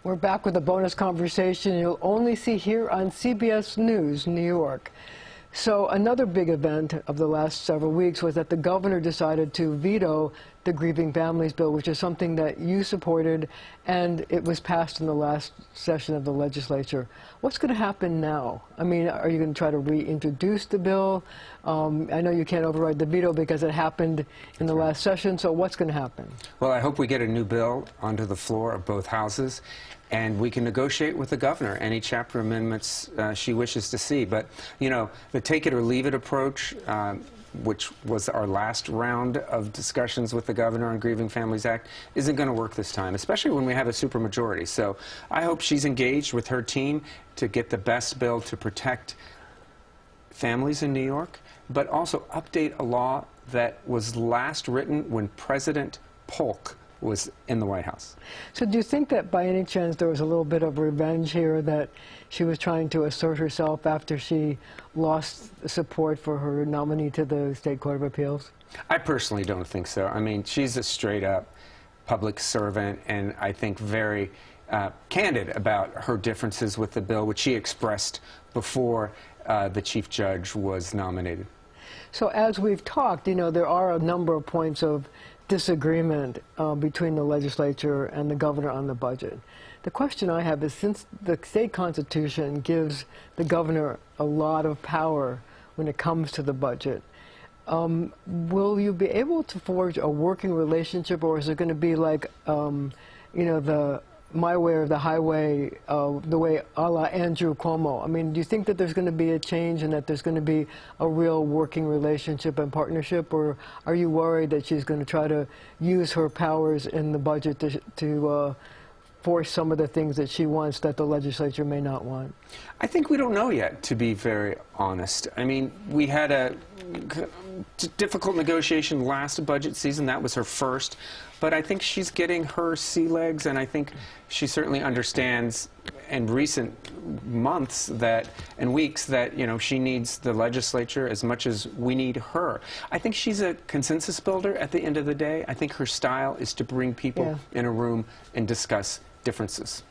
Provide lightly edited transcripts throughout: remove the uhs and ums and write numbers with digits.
We're back with a bonus conversation you'll only see here on CBS News New York. So another big event of the last several weeks was that the governor decided to veto the Grieving Families bill, which is something that you supported, and it was passed in the last session of the legislature. What's going to happen now? I mean, are you going to try to reintroduce the bill? I know you can't override the veto because it happened in the last session, so what's going to happen? Well, I hope we get a new bill onto the floor of both houses, and we can negotiate with the governor any chapter amendments she wishes to see. But, you know, the take it or leave it approach, which was our last round of discussions with the governor on Grieving Families Act, isn't going to work this time, especially when we have a supermajority. So I hope she's engaged with her team to get the best bill to protect families in New York, but also update a law that was last written when President Polk was in the White House. So do you think that by any chance there was a little bit of revenge here, that she was trying to assert herself after she lost support for her nominee to the State Court of Appeals? I personally don't think so. I mean, she's a straight-up public servant, and I think very candid about her differences with the bill, which she expressed before the chief judge was nominated. So as we've talked, you know, there are a number of points of disagreement between the legislature and the governor on the budget. The question I have is, since the state constitution gives the governor a lot of power when it comes to the budget, will you be able to forge a working relationship, or is it going to be like, you know, my way or the highway, the way a la Andrew Cuomo? I mean, do you think that there's going to be a change and that there's going to be a real working relationship and partnership, or are you worried that she's going to try to use her powers in the budget to force some of the things that she wants that the legislature may not want? I think we don't know yet, to be very honest. I mean, we had a difficult negotiation last budget season. That was her first. But I think she's getting her sea legs, and I think she certainly understands in recent months and weeks that, you know, she needs the legislature as much as we need her. I think she's a consensus builder at the end of the day. I think her style is to bring people in a room and discuss differences.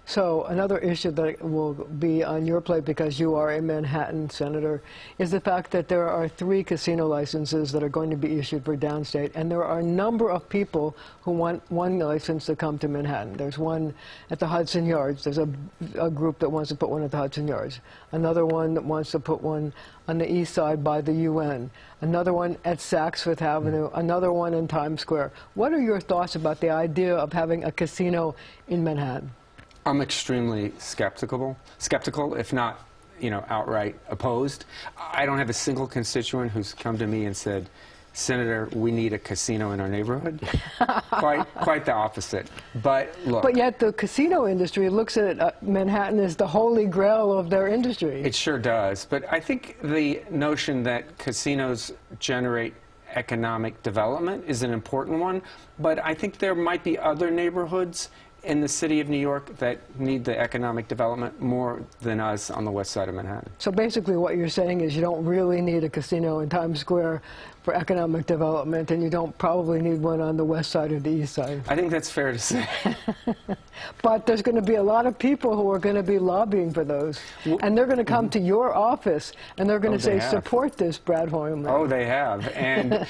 So another issue that will be on your plate, because you are a Manhattan senator, is the fact that there are 3 casino licenses that are going to be issued for downstate, and there are a number of people who want one license to come to Manhattan. There's one at the Hudson Yards. There's a group that wants to put one at the Hudson Yards. Another one that wants to put one on the east side by the UN. Another one at Saks Fifth Avenue. Another one in Times Square. What are your thoughts about the idea of having a casino in Manhattan? I'm extremely skeptical, if not, you know, outright opposed. I don't have a single constituent who's come to me and said, Senator, we need a casino in our neighborhood. quite the opposite. But look. But yet the casino industry looks at Manhattan as the holy grail of their industry. It sure does. But I think the notion that casinos generate economic development is an important one. But I think there might be other neighborhoods in the city of New York that need the economic development more than us on the west side of Manhattan. So basically what you're saying is you don't really need a casino in Times Square for economic development, and you don't probably need one on the west side or the east side. I think that's fair to say. But there's going to be a lot of people who are going to be lobbying for those. And they're going to come to your office, and they're going to say, support this, Brad Hoylman. Oh, they have. And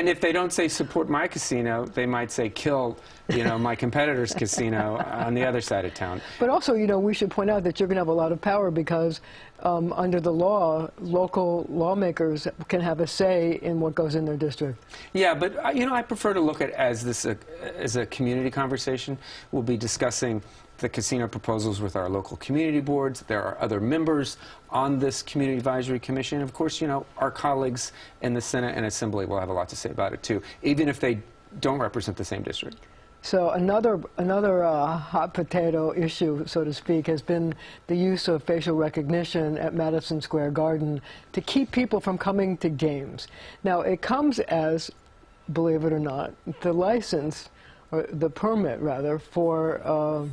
if they don't say support my casino, they might say kill, you know, my competitor's casino on the other side of town. But also, you know, we should point out that you're going to have a lot of power because under the law, local lawmakers can have a say in what goes in their district. Yeah, but you know, I prefer to look at as a community conversation. We'll be discussing the casino proposals with our local community boards. There are other members on this Community Advisory Commission. Of course, you know, our colleagues in the Senate and Assembly will have a lot to say about it too, even if they don't represent the same district. So another hot potato issue, so to speak, has been the use of facial recognition at Madison Square Garden to keep people from coming to games. Now, it comes as, believe it or not, the license, or the permit, rather, for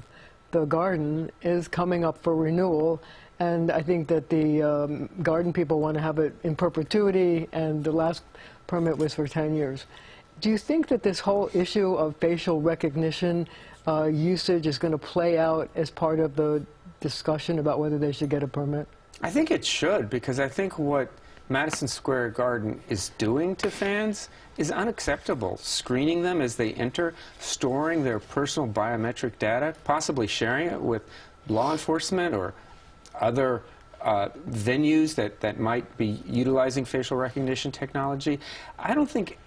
the garden is coming up for renewal, and I think that the garden people want to have it in perpetuity, and the last permit was for 10 years. Do you think that this whole issue of facial recognition usage is going to play out as part of the discussion about whether they should get a permit? I think it should, because I think what Madison Square Garden is doing to fans is unacceptable. Screening them as they enter, storing their personal biometric data, possibly sharing it with law enforcement or other venues that might be utilizing facial recognition technology. I don't think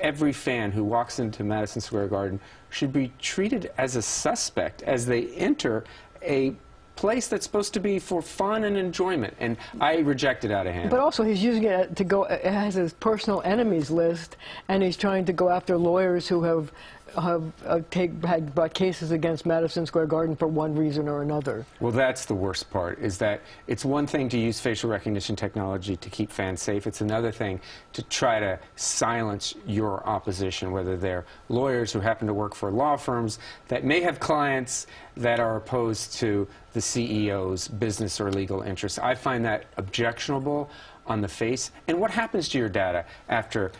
every fan who walks into Madison Square Garden should be treated as a suspect as they enter a place that's supposed to be for fun and enjoyment, and I reject it out of hand. But also he's using it to go, it has his personal enemies list, and he's trying to go after lawyers who have had brought cases against Madison Square Garden for one reason or another. Well, that's the worst part, is that it's one thing to use facial recognition technology to keep fans safe. It's another thing to try to silence your opposition, whether they're lawyers who happen to work for law firms that may have clients that are opposed to the CEO's business or legal interests. I find that objectionable on the face. And what happens to your data after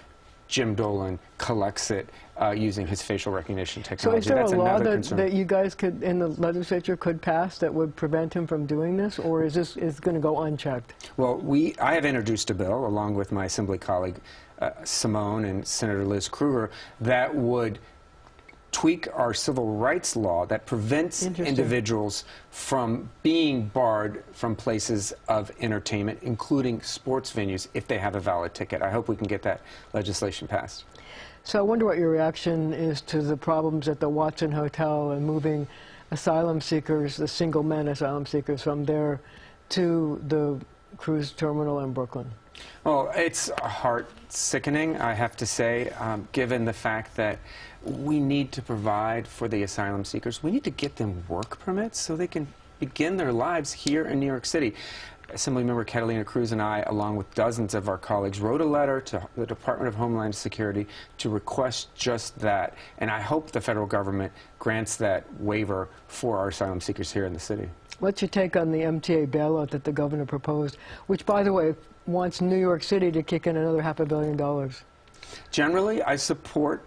Jim Dolan collects it using his facial recognition technology? So is there That's a law concern. that you guys could, in the legislature, could pass that would prevent him from doing this, or is this going to go unchecked? Well, I have introduced a bill, along with my Assembly colleague Simone and Senator Liz Krueger, that would tweak our civil rights law that prevents individuals from being barred from places of entertainment, including sports venues, if they have a valid ticket. I hope we can get that legislation passed. So I wonder what your reaction is to the problems at the Watson Hotel and moving asylum seekers, the single men asylum seekers, from there to the cruise terminal in Brooklyn. Well, it's heart-sickening, I have to say, given the fact that we need to provide for the asylum seekers. We need to get them work permits so they can begin their lives here in New York City. Assemblymember Catalina Cruz and I, along with dozens of our colleagues, wrote a letter to the Department of Homeland Security to request just that. And I hope the federal government grants that waiver for our asylum seekers here in the city. What's your take on the MTA bailout that the governor proposed, which, by the way, wants New York City to kick in another $500 million? Generally, I support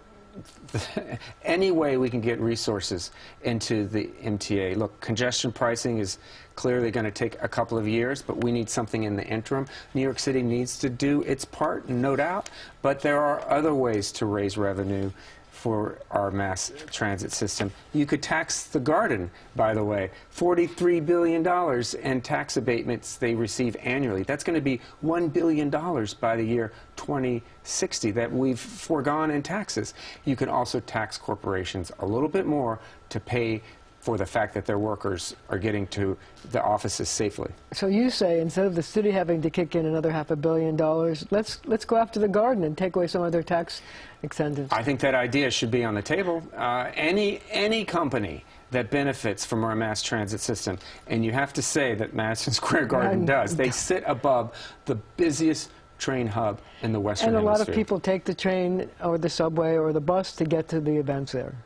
any way we can get resources into the MTA. Look, congestion pricing is clearly going to take a couple of years, but we need something in the interim. New York City needs to do its part, no doubt, but there are other ways to raise revenue for our mass transit system. You could tax the Garden, by the way, $43 billion in tax abatements they receive annually. That's going to be $1 billion by the year 2060 that we've foregone in taxes. You can also tax corporations a little bit more to pay for the fact that their workers are getting to the offices safely. So you say, instead of the city having to kick in another $500 million, let's go after the Garden and take away some of their tax incentives. I think that idea should be on the table. Any company that benefits from our mass transit system, and you have to say that Madison Square Garden does. They sit above the busiest train hub in the Western Hemisphere. And a lot of people take the train or the subway or the bus to get to the events there.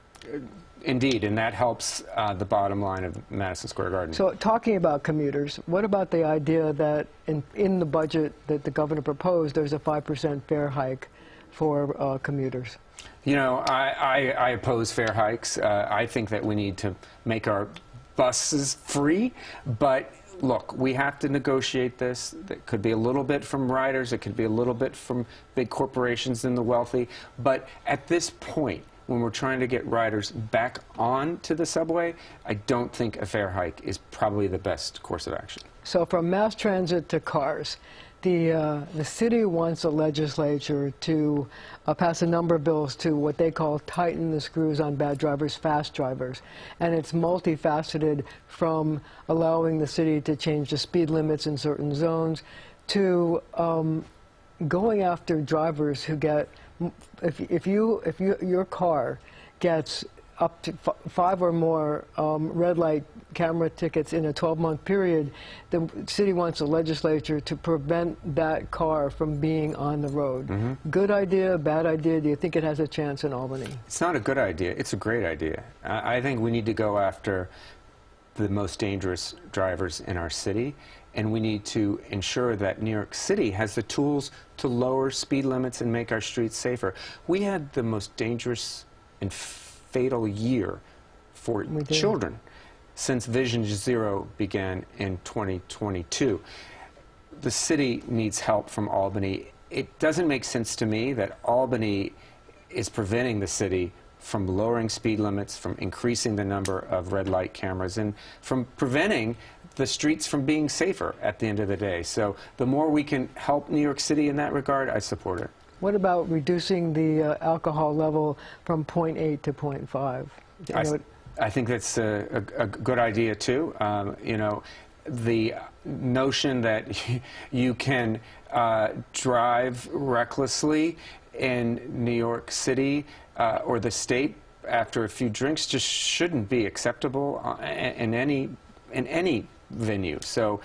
Indeed, and that helps the bottom line of Madison Square Garden. So talking about commuters, what about the idea that in the budget that the governor proposed, there's a 5% fare hike for commuters? You know, I oppose fare hikes. I think that we need to make our buses free, but look, we have to negotiate this. It could be a little bit from riders, it could be a little bit from big corporations and the wealthy, but at this point, when we're trying to get riders back on to the subway, I don't think a fare hike is probably the best course of action. So from mass transit to cars, the city wants the legislature to pass a number of bills to what they call tighten the screws on bad drivers, fast drivers. And it's multifaceted, from allowing the city to change the speed limits in certain zones to going after drivers who get, if your car gets up to 5 or more red light camera tickets in a 12-month period, the city wants the legislature to prevent that car from being on the road. Good idea, bad idea? Do you think it has a chance in Albany? It's not a good idea. It's a great idea. I think we need to go after the most dangerous drivers in our city, and we need to ensure that New York City has the tools to lower speed limits and make our streets safer. We had the most dangerous and fatal year for children since Vision Zero began in 2022. The city needs help from Albany. It doesn't make sense to me that Albany is preventing the city from lowering speed limits, from increasing the number of red light cameras, and from preventing the streets from being safer at the end of the day. So the more we can help New York City in that regard, I support it. What about reducing the alcohol level from 0.8 to 0.5? I think that's a good idea, too. You know, the notion that you can drive recklessly in New York City or the state after a few drinks just shouldn't be acceptable in any venue. So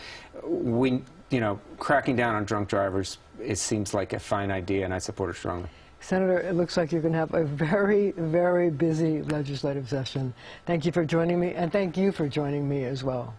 you know, cracking down on drunk drivers, it seems like a fine idea, and I support it strongly. Senator, it looks like you're going to have a very, very busy legislative session. Thank you for joining me, and thank you for joining me as well.